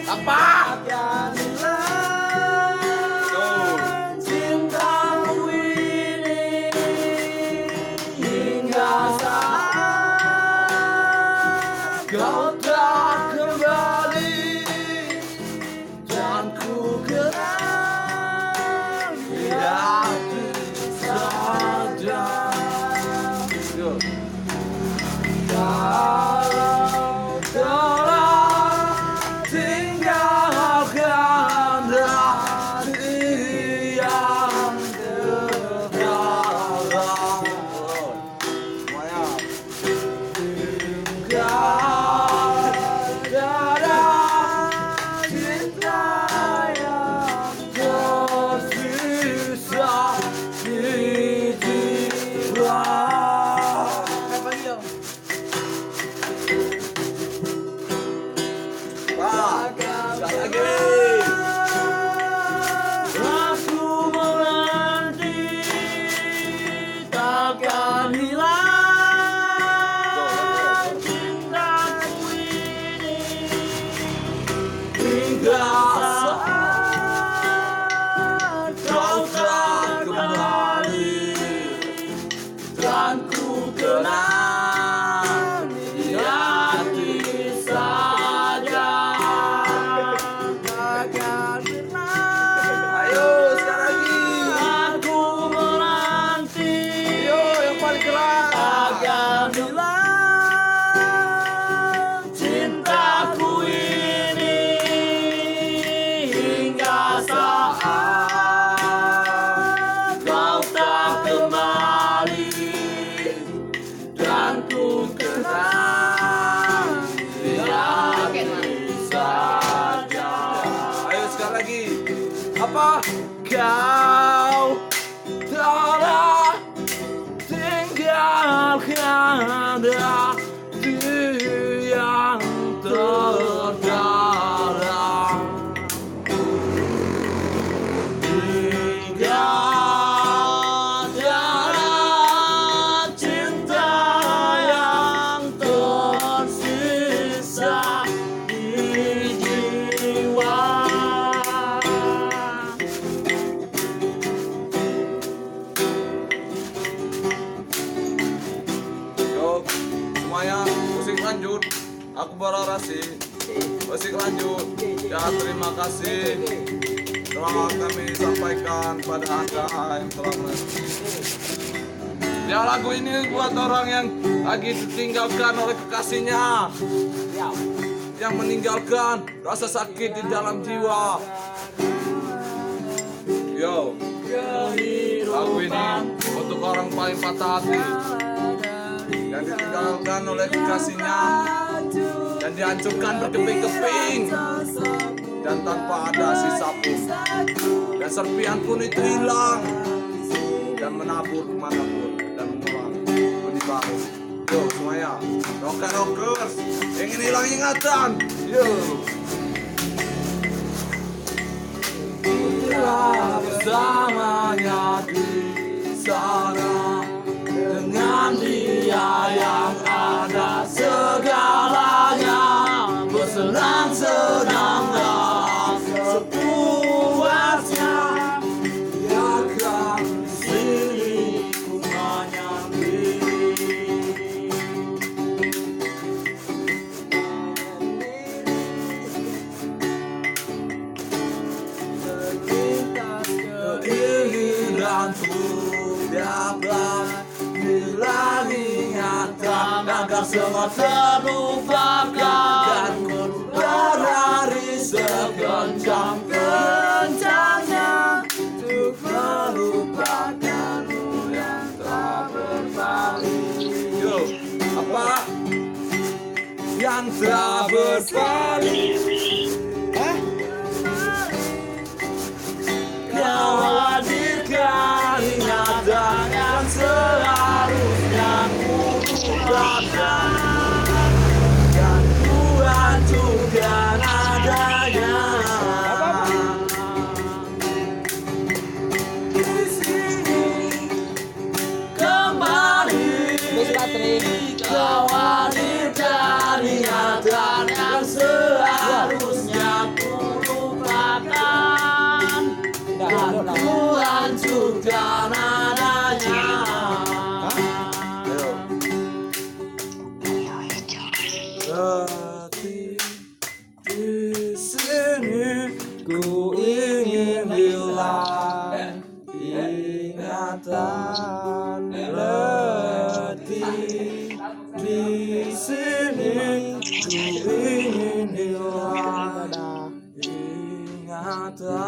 Apa? Cintaku ini hingga saat kau tak kembali dan ku kenal dia saja. Kalau telah tinggalkan hati yang terdalam, gak ada cinta yang tersisa di jiwa. Aku menanti takkan hilang cintaku ini hingga saat kau tak kembali dan ku kenal di hati saja. Ayo sekali lagi. Aku menanti Yang paling keras. agar hilang cintaku ini hingga saat kau tak kembali dan ku kenal dia saja. Ayo sekali lagi. Apa? Kau telah tinggalkan hati yang terdalam hingga tiada cinta yang tersisa di jiwa. Yo, semuanya musik lanjut. Aku berorasi. Musik lanjut. Ya, terima kasih telah kami sampaikan pada Anda yang telah menonton. Ya, lagu ini buat orang yang lagi ditinggalkan oleh kekasihnya, yang meninggalkan rasa sakit di dalam jiwa. Yo, lagu ini untuk orang paling patah hati, yang ditinggalkan oleh kekasihnya, dan dihancurkan berkeping-keping, dan tanpa ada sisa pun, dan serpihan pun itu hilang, dan menabur kemanapun, dan mengulang benih baru. Yo semuanya, rockers, ingin hilang ingatan. Yo, Telah bersamanya di sana dengan dia yang ada segalanya, bersenang-senanglah sepuasnya. Biarkan di sini ku menyendiri. Keinginanku dapat hilang ingatan agar semua terlupakan, berlari sekencang-kencangnya untuk melupakanmu yang tak berbalik. yo, apa? Yang tak berbalik. Kau hadirkan ingatan yang seharusnya ku lupakan, dan ku hancurkan adanya. Di sini kembali kau hadirkan ingatan yang seharusnya ku letih. Di sini ku ingin hilang ingatan letih. Di sini ku ingin hilang ingatan.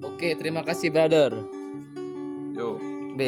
Oke, terima kasih brother. Yo. B.